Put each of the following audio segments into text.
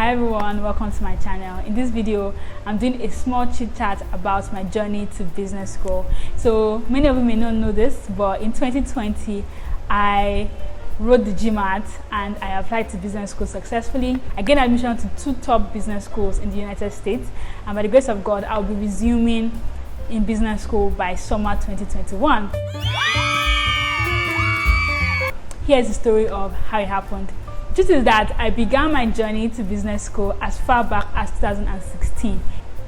Hi everyone, welcome to my channel. In this video, I'm doing a small chit chat about my journey to business school. So many of you may not know this, but in 2020, I wrote the GMAT and I applied to business school successfully. I gained admission to 2 top business schools in the United States, and by the grace of God, I'll be resuming in business school by summer 2021. Here's the story of how it happened. The truth is that I began my journey to business school as far back as 2016.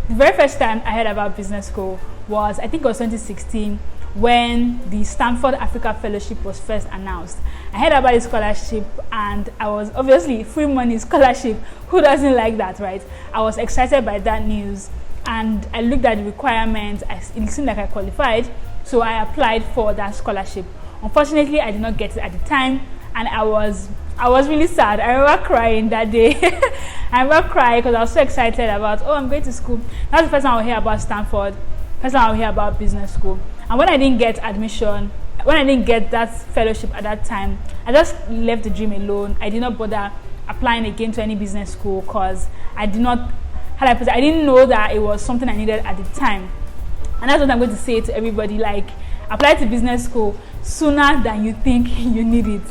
The very first time I heard about business school was, I think it was 2016, when the Stanford Africa Fellowship was first announced. I heard about the scholarship and I was obviously free money scholarship. Who doesn't like that, right? I was excited by that news and I looked at the requirements. It seemed like I qualified, so I applied for that scholarship. Unfortunately, I did not get it at the time, and I was really sad. I remember crying that day. I remember crying because I was so excited about, oh, I'm going to school. That's the first time I hear about Stanford, first time I hear about business school. And when I didn't get admission, when I didn't get that fellowship at that time, I just left the dream alone. I did not bother applying again to any business school because I didn't know that it was something I needed at the time. And that's what I'm going to say to everybody, like, apply to business school sooner than you think you need it.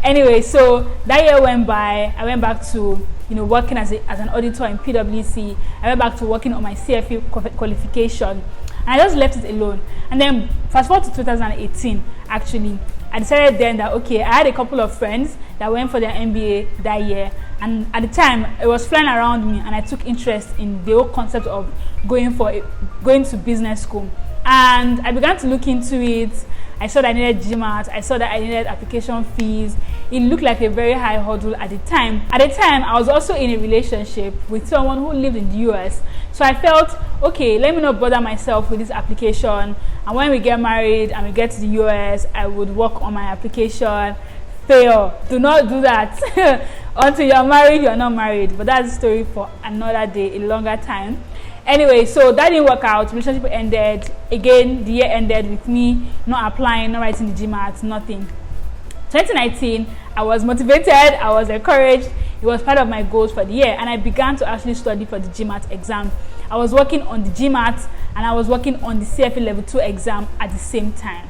Anyway, so that year went by. I went back to working as an auditor in PwC. I went back to working on my CFA qualification, and I just left it alone. And then fast forward to 2018, actually, I decided then that, okay, I had a couple of friends that went for their MBA that year, and at the time it was flying around me, and I took interest in the whole concept of going to business school, and I began to look into it. I saw that I needed GMAT. I saw that I needed application fees. It looked like a very high hurdle at the time. At the time, I was also in a relationship with someone who lived in the US. So I felt, okay, let me not bother myself with this application. And when we get married and we get to the US, I would work on my application. Fail. Do not do that. Until you're married, you're not married. But that's a story for another day, a longer time. Anyway, so that didn't work out. Relationship ended. Again, the year ended with me not applying, not writing the GMAT, nothing. 2019, I was motivated, I was encouraged. It was part of my goals for the year, and I began to actually study for the GMAT exam. I was working on the GMAT and I was working on the CFA Level 2 exam at the same time.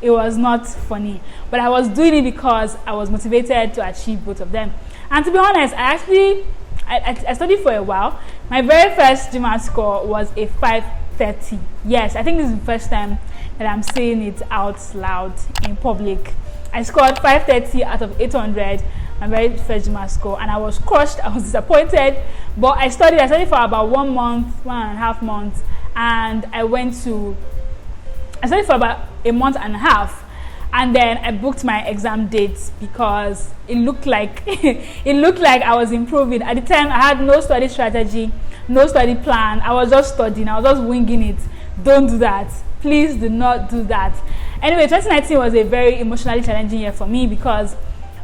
It was not funny, but I was doing it because I was motivated to achieve both of them. And to be honest, I studied for a while. My very first GMAT score was a 530. Yes, I think this is the first time that I'm saying it out loud in public. I scored 530 out of 800, my very first GMAT score, and I was crushed. I was disappointed, but I studied for about 1 month, 1.5 months, and I studied for about a month and a half. And then I booked my exam dates because it looked like I was improving. At the time, I had no study strategy, no study plan. I was just studying. I was just winging it. Don't do that. Please do not do that. Anyway, 2019 was a very emotionally challenging year for me because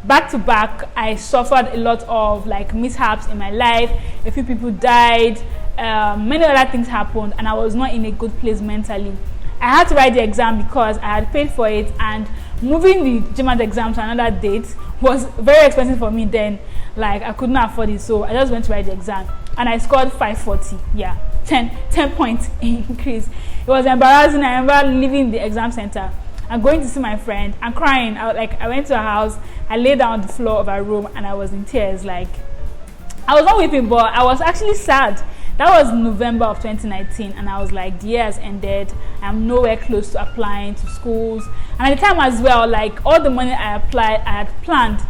back to back, I suffered a lot of mishaps in my life. A few people died. Many other things happened, and I was not in a good place mentally. I had to write the exam because I had paid for it, and moving the GMAT exam to another date was very expensive for me then. I couldn't afford it, so I just went to write the exam, and I scored 540. Yeah, 10 points increase. It was embarrassing. I remember leaving the exam center and going to see my friend and crying. I went to her house, I lay down on the floor of her room, and I was in tears. I was not weeping, but I was actually sad. That was November of 2019, and I was like, the year has ended. I'm nowhere close to applying to schools. And at the time as well, all the money I had planned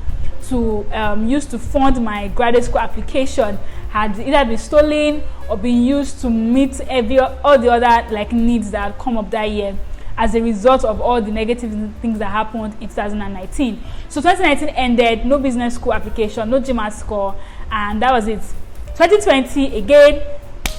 to use to fund my graduate school application had either been stolen or been used to meet all the other needs that had come up that year as a result of all the negative things that happened in 2019. So 2019 ended, no business school application, no GMAT score, and that was it. 2020, again,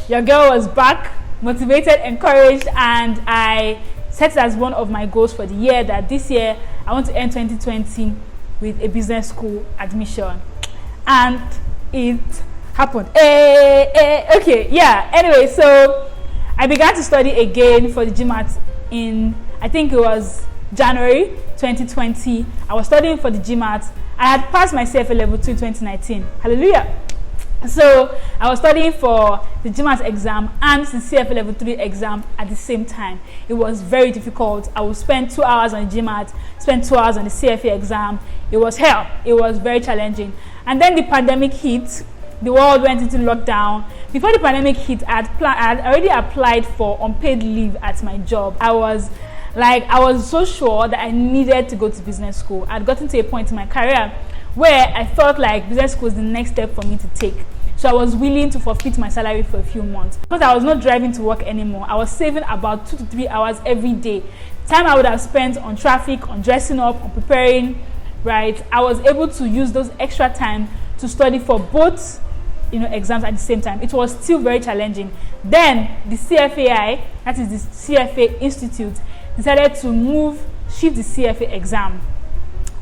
your girl was back, motivated, encouraged, and I set it as one of my goals for the year that this year I want to end 2020 with a business school admission. And it happened. Okay, yeah. Anyway, so I began to study again for the GMAT in, I think it was January 2020. I was studying for the GMAT. I had passed my CFA Level 2 in 2019. Hallelujah. So I was studying for the GMAT exam and the CFA level 3 exam at the same time. It was very difficult. I would spend 2 hours on the GMAT, spend 2 hours on the CFA exam. It was hell. It was very challenging. And then the pandemic hit. The world went into lockdown. Before the pandemic hit, I had already applied for unpaid leave at my job. I was so sure that I needed to go to business school. I'd gotten to a point in my career where I felt like business school was the next step for me to take. So I was willing to forfeit my salary for a few months. Because I was not driving to work anymore, I was saving about 2 to 3 hours every day. Time I would have spent on traffic, on dressing up, on preparing, right? I was able to use those extra time to study for both, exams at the same time. It was still very challenging. Then the CFAI, that is the CFA Institute, decided to shift the CFA exam.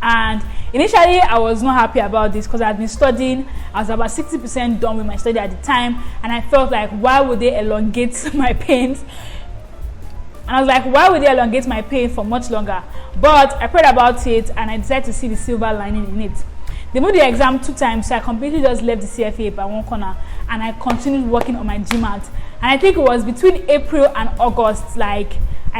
And initially, I was not happy about this because I had been studying. I was about 60% done with my study at the time. And I felt like, why would they elongate my pains? And I was like, why would they elongate my pain for much longer? But I prayed about it and I decided to see the silver lining in it. They moved the exam 2 times, so I completely just left the CFA by one corner. And I continued working on my GMAT. And I think it was between April and August, I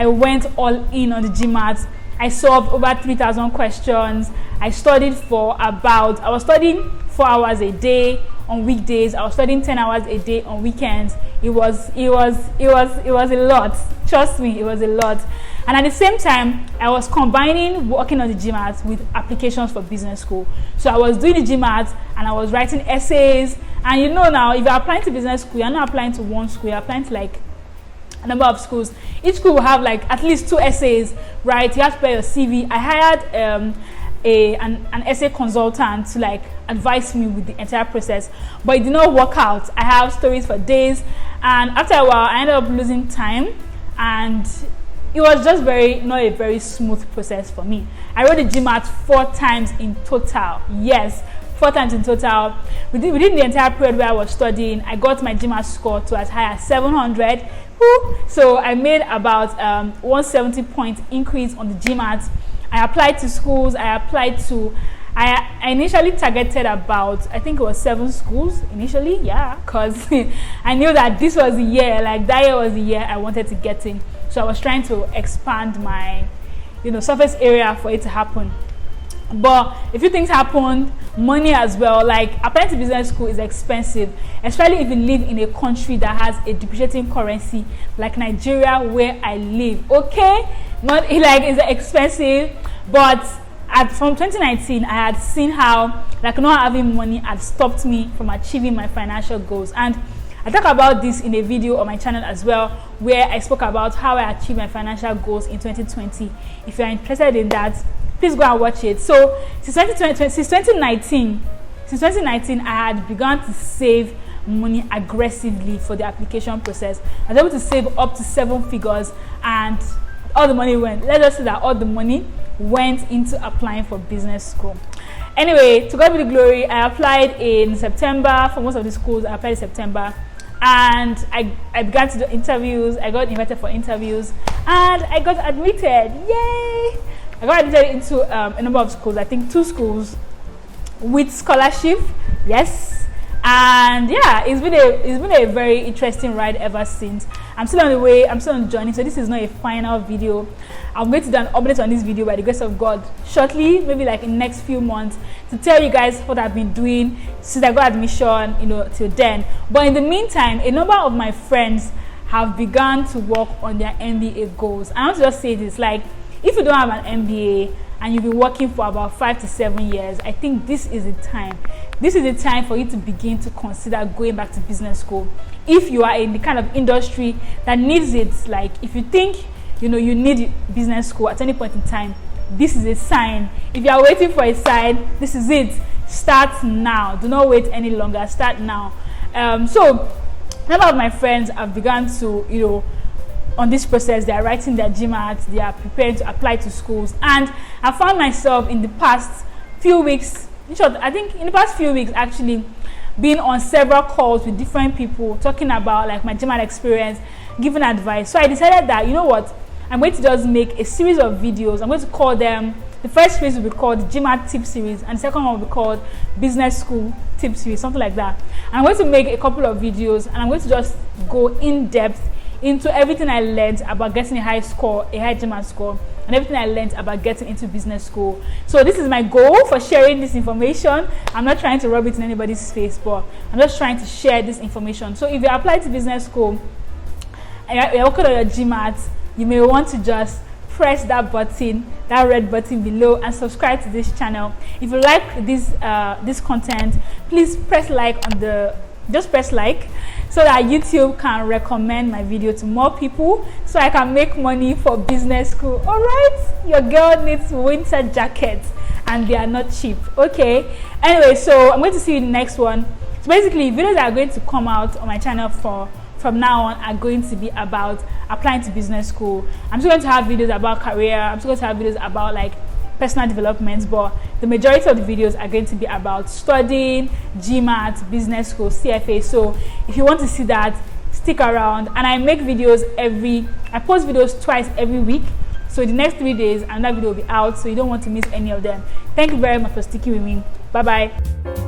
went all in on the GMAT. I solved over 3,000 questions. I was studying 4 hours a day on weekdays. I was studying 10 hours a day on weekends. It was a lot. Trust me, it was a lot. And at the same time, I was combining working on the GMAT with applications for business school. So I was doing the GMAT and I was writing essays. And now, if you're applying to business school, you're not applying to one school, you're applying to a number of schools. Each school will have at least 2 essays, right? You have to prepare your CV. I hired an essay consultant to advise me with the entire process, but it did not work out. I have stories for days, and after a while I ended up losing time, and it was just not a very smooth process for me. I wrote the GMAT 4 times in total. Yes, 4 times in total. Within the entire period where I was studying, I got my GMAT score to as high as 700. So I made about 170 point increase on the GMAT. I applied to schools. I initially targeted about, I think it was 7 schools initially, because I knew that this was the year, that year was the year I wanted to get in. So I was trying to expand my, surface area for it to happen. But a few things happened, money as well. Applying to business school is expensive, especially if you live in a country that has a depreciating currency like Nigeria, where I live. Okay, not it's expensive, but from 2019, I had seen how not having money had stopped me from achieving my financial goals. And I talk about this in a video on my channel as well, where I spoke about how I achieved my financial goals in 2020. If you're interested in that, please go and watch it. So since 2019, I had begun to save money aggressively for the application process. I was able to save up to 7 figures, and all the money went. Let's just say that all the money went into applying for business school. Anyway, to God be the glory, I applied in September. For most of the schools, I applied in September. And I began to do interviews. I got invited for interviews. And I got admitted. Yay! I got admitted into a number of schools. I think 2 schools with scholarship. Yes. And yeah, it's been a very interesting ride ever since. I'm still on the way. I'm still on the journey. So this is not a final video. I'm going to do an update on this video by the grace of God shortly, maybe in the next few months, to tell you guys what I've been doing since I got admission, till then. But in the meantime, a number of my friends have begun to work on their MBA goals. I want to just say this, if you don't have an MBA and you've been working for about 5 to 7 years, I think this is the time. This is the time for you to begin to consider going back to business school. If you are in the kind of industry that needs it, if you think you need business school at any point in time, this is a sign. If you are waiting for a sign, this is it. Start now. Do not wait any longer. Start now. So a number of my friends have begun to, on this process. They are writing their GMAT, they are preparing to apply to schools, and I found myself in the past few weeks, actually, being on several calls with different people, talking about my GMAT experience, giving advice. So I decided that, I'm going to just make a series of videos. I'm going to call them, the first series will be called the GMAT tip series, and the second one will be called business school tips you, something like that. And I'm going to make a couple of videos, and I'm going to just go in depth into everything I learned about getting a high GMAT score, and everything I learned about getting into business school. So this is my goal for sharing this information. I'm not trying to rub it in anybody's face, but I'm just trying to share this information. So if you apply to business school and you're working on your GMAT, you may want to just press that button, that red button below, and subscribe to this channel. If you like this content, please press like just press like, so that YouTube can recommend my video to more people, so I can make money for business school. All right, your girl needs winter jackets, and they are not cheap. Okay, anyway, so I'm going to see you in the next one. So basically, videos that are going to come out on my channel from now on are going to be about applying to business school. I'm still going to have videos about career. I'm still going to have videos about like personal development, but the majority of the videos are going to be about studying GMAT, business school, CFA. So if you want to see that, stick around. And I make videos I post videos twice every week. So the next 3 days, another video will be out, so you don't want to miss any of them. Thank you very much for sticking with me. Bye bye.